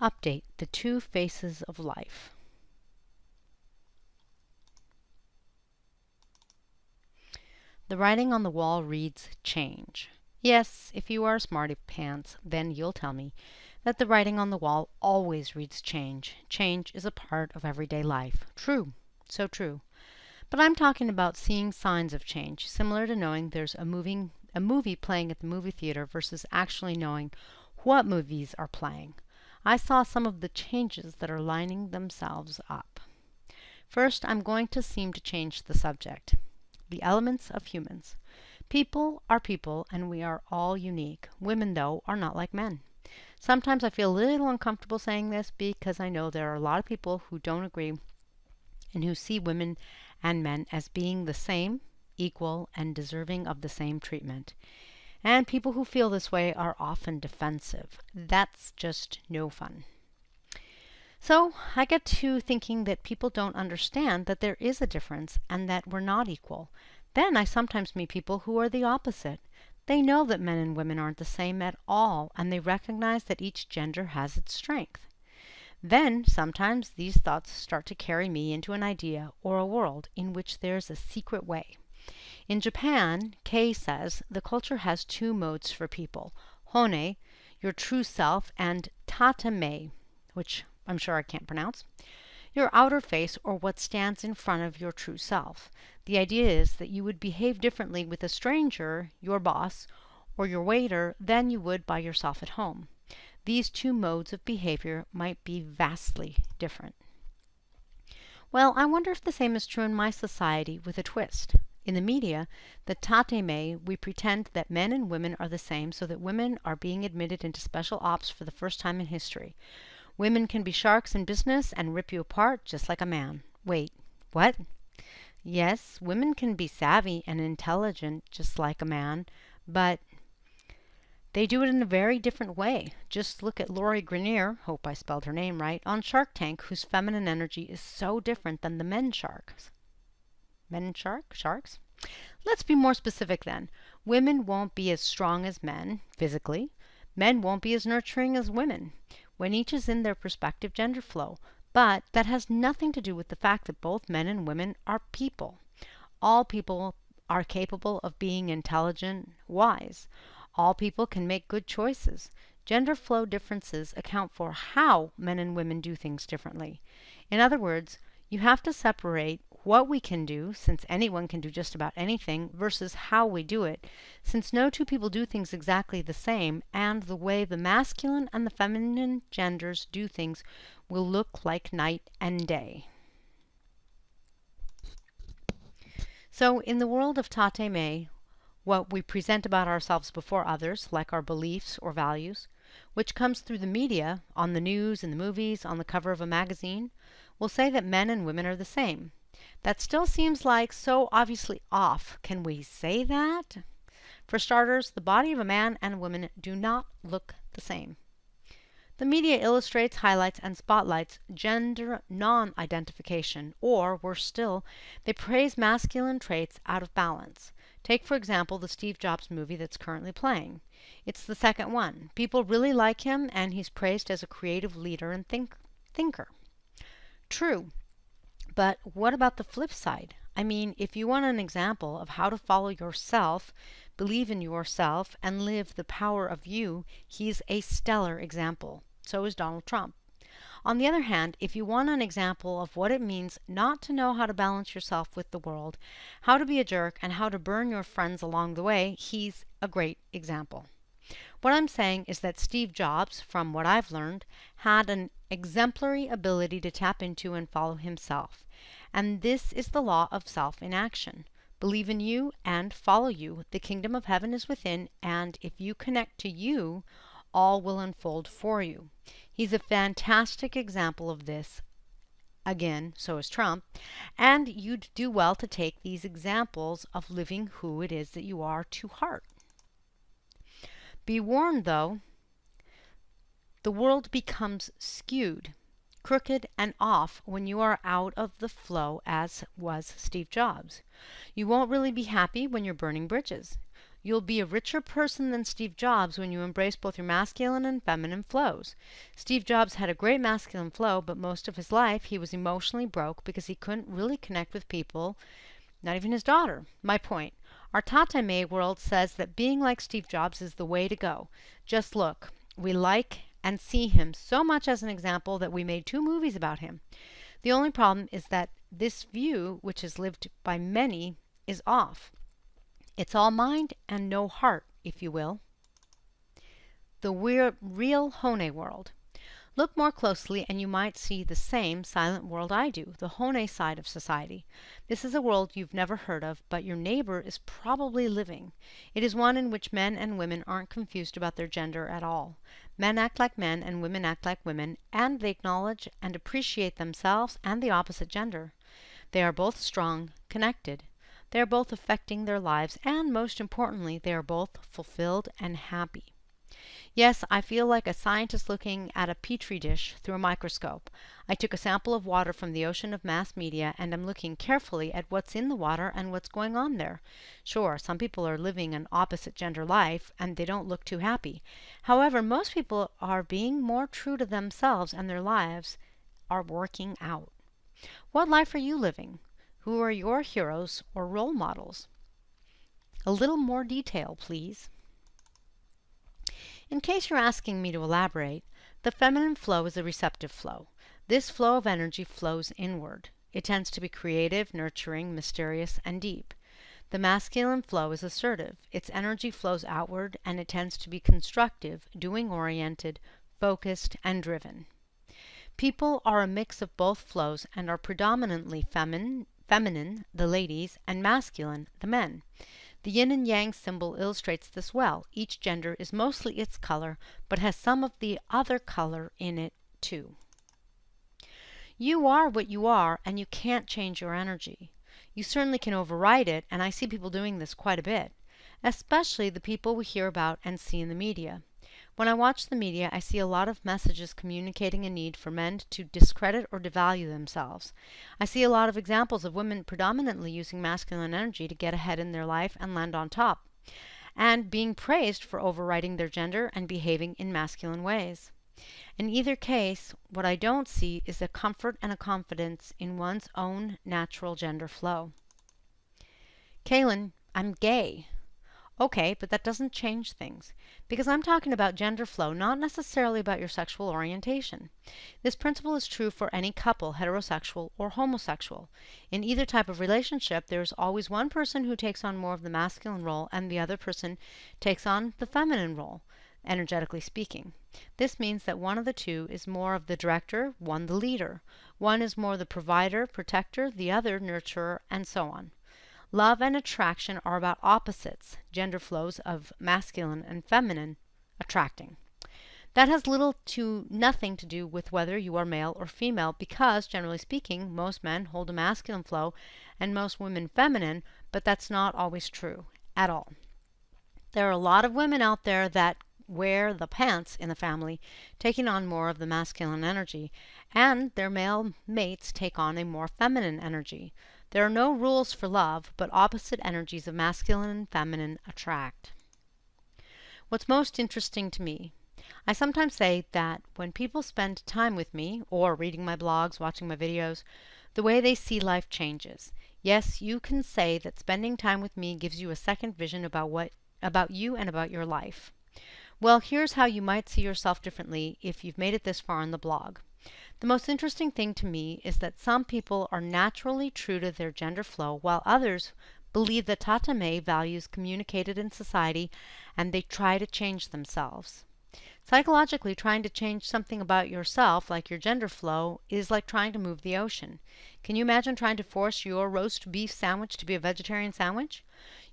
Update: the two faces of life. The writing on the wall reads change. Yes, if you are a smarty pants, then you'll tell me that the writing on the wall always reads change. Change is a part of everyday life. True, so true. But I'm talking about seeing signs of change, similar to knowing there's a movie playing at the movie theater versus actually knowing what movies are playing. I saw some of the changes that are lining themselves up. First, I'm going to seem to change the subject. The elements of humans. People are people, and we are all unique. Women, though, are not like men. Sometimes I feel a little uncomfortable saying this because I know there are a lot of people who don't agree and who see women and men as being the same, equal, and deserving of the same treatment. And people who feel this way are often defensive. That's just no fun. So I get to thinking that people don't understand that there is a difference and that we're not equal. Then I sometimes meet people who are the opposite. They know that men and women aren't the same at all, and they recognize that each gender has its strength. Then sometimes these thoughts start to carry me into an idea or a world in which there's a secret way. In Japan, Kei says the culture has two modes for people: hone, your true self, and tatame, which I'm sure I can't pronounce, your outer face, or what stands in front of your true self. The idea is that you would behave differently with a stranger, your boss, or your waiter than you would by yourself at home. These two modes of behavior might be vastly different. Well, I wonder if the same is true in my society with a twist. In the media, the tateme, we pretend that men and women are the same so that women are being admitted into special ops for the first time in history. Women can be sharks in business and rip you apart just like a man. Wait, what? Yes, women can be savvy and intelligent just like a man, but they do it in a very different way. Just look at Lori Greiner, hope I spelled her name right, on Shark Tank, whose feminine energy is so different than the men sharks. Sharks? Let's be more specific then. Women won't be as strong as men, physically. Men won't be as nurturing as women, when each is in their respective gender flow. But that has nothing to do with the fact that both men and women are people. All people are capable of being intelligent, wise. All people can make good choices. Gender flow differences account for how men and women do things differently. In other words, you have to separate what we can do, since anyone can do just about anything, versus how we do it, since no two people do things exactly the same, and the way the masculine and the feminine genders do things will look like night and day. So in the world of tateme, what we present about ourselves before others, like our beliefs or values, which comes through the media, on the news, in the movies, on the cover of a magazine, will say that men and women are the same. That still seems like so obviously off. Can we say that? For starters, the body of a man and a woman do not look the same. The media illustrates, highlights, and spotlights gender non-identification, or, worse still, they praise masculine traits out of balance. Take, for example, the Steve Jobs movie that's currently playing. It's the second one. People really like him, and he's praised as a creative leader and thinker. True. But what about the flip side? I mean, if you want an example of how to follow yourself, believe in yourself, and live the power of you, he's a stellar example. So is Donald Trump. On the other hand, if you want an example of what it means not to know how to balance yourself with the world, how to be a jerk, and how to burn your friends along the way, he's a great example. What I'm saying is that Steve Jobs, from what I've learned, had an exemplary ability to tap into and follow himself. And this is the law of self in action. Believe in you and follow you. The kingdom of heaven is within, and if you connect to you, all will unfold for you. He's a fantastic example of this. Again, so is Trump. And you'd do well to take these examples of living who it is that you are to heart. Be warned, though, the world becomes skewed, crooked, and off when you are out of the flow, as was Steve Jobs. You won't really be happy when you're burning bridges. You'll be a richer person than Steve Jobs when you embrace both your masculine and feminine flows. Steve Jobs had a great masculine flow, but most of his life he was emotionally broke because he couldn't really connect with people, not even his daughter. My point. Our Tatame world says that being like Steve Jobs is the way to go. Just look. We like and see him so much as an example that we made 2 movies about him. The only problem is that this view, which is lived by many, is off. It's all mind and no heart, if you will. The real Hone world. Look more closely and you might see the same silent world I do, the Hone side of society. This is a world you've never heard of, but your neighbor is probably living. It is one in which men and women aren't confused about their gender at all. Men act like men and women act like women, and they acknowledge and appreciate themselves and the opposite gender. They are both strong, connected. They are both affecting their lives, and most importantly, they are both fulfilled and happy. Yes, I feel like a scientist looking at a petri dish through a microscope. I took a sample of water from the ocean of mass media, and I'm looking carefully at what's in the water and what's going on there. Sure, some people are living an opposite gender life, and they don't look too happy. However, most people are being more true to themselves, and their lives are working out. What life are you living? Who are your heroes or role models? A little more detail, please. In case you're asking me to elaborate, the feminine flow is a receptive flow. This flow of energy flows inward. It tends to be creative, nurturing, mysterious, and deep. The masculine flow is assertive. Its energy flows outward, and it tends to be constructive, doing-oriented, focused, and driven. People are a mix of both flows and are predominantly feminine, the ladies, and masculine, the men. The yin and yang symbol illustrates this well. Each gender is mostly its color, but has some of the other color in it too. You are what you are, and you can't change your energy. You certainly can override it, and I see people doing this quite a bit, especially the people we hear about and see in the media. When I watch the media, I see a lot of messages communicating a need for men to discredit or devalue themselves. I see a lot of examples of women predominantly using masculine energy to get ahead in their life and land on top, and being praised for overriding their gender and behaving in masculine ways. In either case, what I don't see is a comfort and a confidence in one's own natural gender flow. Kaylin, I'm gay. Okay, but that doesn't change things, because I'm talking about gender flow, not necessarily about your sexual orientation. This principle is true for any couple, heterosexual or homosexual. In either type of relationship, there is always one person who takes on more of the masculine role and the other person takes on the feminine role, energetically speaking. This means that one of the two is more of the director, one the leader. One is more the provider, protector, the other nurturer, and so on. Love and attraction are about opposites, gender flows of masculine and feminine attracting. That has little to nothing to do with whether you are male or female, because, generally speaking, most men hold a masculine flow and most women feminine, but that's not always true at all. There are a lot of women out there that wear the pants in the family, taking on more of the masculine energy, and their male mates take on a more feminine energy. There are no rules for love, but opposite energies of masculine and feminine attract. What's most interesting to me, I sometimes say that when people spend time with me, or reading my blogs, watching my videos, the way they see life changes. Yes, you can say that spending time with me gives you a second vision about you and about your life. Well, here's how you might see yourself differently if you've made it this far on the blog. The most interesting thing to me is that some people are naturally true to their gender flow, while others believe that tatame values communicated in society and they try to change themselves. Psychologically, trying to change something about yourself, like your gender flow, is like trying to move the ocean. Can you imagine trying to force your roast beef sandwich to be a vegetarian sandwich?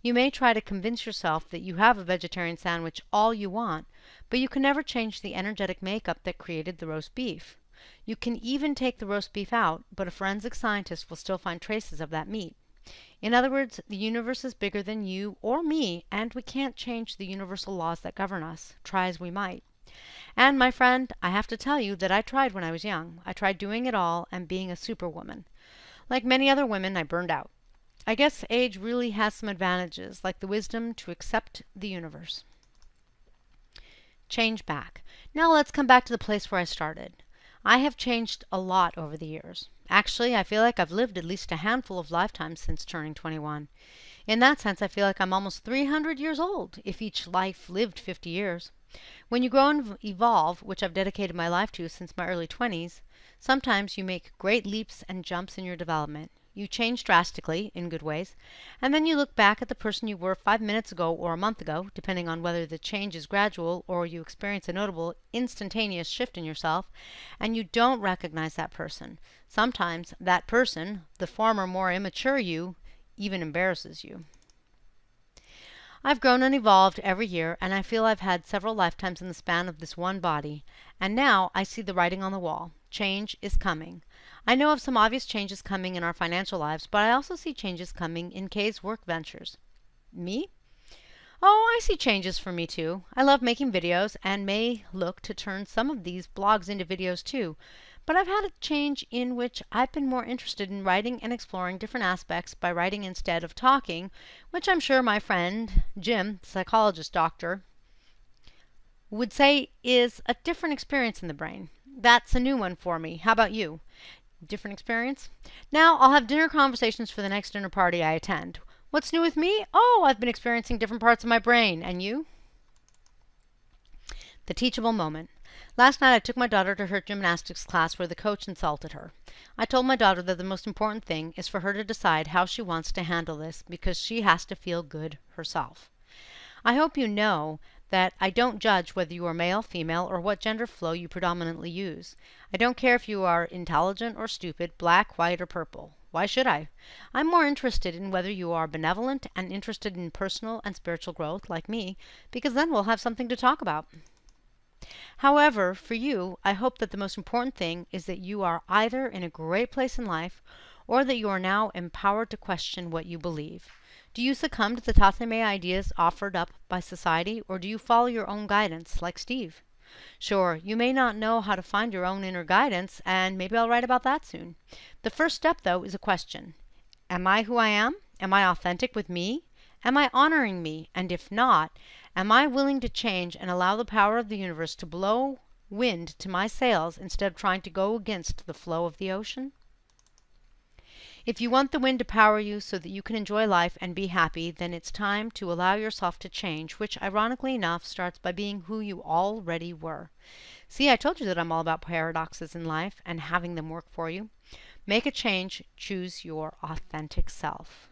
You may try to convince yourself that you have a vegetarian sandwich all you want, but you can never change the energetic makeup that created the roast beef. You can even take the roast beef out, but a forensic scientist will still find traces of that meat. In other words, the universe is bigger than you or me, and we can't change the universal laws that govern us, try as we might. And, my friend, I have to tell you that I tried when I was young. I tried doing it all and being a superwoman. Like many other women, I burned out. I guess age really has some advantages, like the wisdom to accept the universe. Change back. Now let's come back to the place where I started. I have changed a lot over the years. Actually, I feel like I've lived at least a handful of lifetimes since turning 21. In that sense, I feel like I'm almost 300 years old, if each life lived 50 years. When you grow and evolve, which I've dedicated my life to since my early 20s, sometimes you make great leaps and jumps in your development. You change drastically, in good ways, and then you look back at the person you were 5 minutes ago or a month ago, depending on whether the change is gradual or you experience a notable instantaneous shift in yourself, and you don't recognize that person. Sometimes that person, the former more immature you, even embarrasses you. I've grown and evolved every year, and I feel I've had several lifetimes in the span of this one body, and now I see the writing on the wall. Change is coming. I know of some obvious changes coming in our financial lives, but I also see changes coming in Kay's work ventures. Me? Oh, I see changes for me too. I love making videos and may look to turn some of these blogs into videos too. But I've had a change in which I've been more interested in writing and exploring different aspects by writing instead of talking, which I'm sure my friend Jim, psychologist doctor, would say is a different experience in the brain. That's a new one for me. How about you? Different experience? Now I'll have dinner conversations for the next dinner party I attend. What's new with me? Oh, I've been experiencing different parts of my brain. And you? The teachable moment. Last night I took my daughter to her gymnastics class where the coach insulted her. I told my daughter that the most important thing is for her to decide how she wants to handle this because she has to feel good herself. I hope you know that I don't judge whether you are male, female, or what gender flow you predominantly use. I don't care if you are intelligent or stupid, black, white, or purple. Why should I? I'm more interested in whether you are benevolent and interested in personal and spiritual growth, like me, because then we'll have something to talk about. However, for you, I hope that the most important thing is that you are either in a great place in life or that you are now empowered to question what you believe. Do you succumb to the Tatame ideas offered up by society, or do you follow your own guidance, like Steve? Sure, you may not know how to find your own inner guidance, and maybe I'll write about that soon. The first step, though, is a question. Am I who I am? Am I authentic with me? Am I honoring me? And if not, am I willing to change and allow the power of the universe to blow wind to my sails instead of trying to go against the flow of the ocean? If you want the wind to power you so that you can enjoy life and be happy, then it's time to allow yourself to change, which, ironically enough, starts by being who you already were. See, I told you that I'm all about paradoxes in life and having them work for you. Make a change. Choose your authentic self.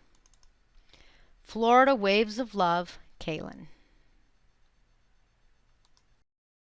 Florida Waves of Love, Kaylin.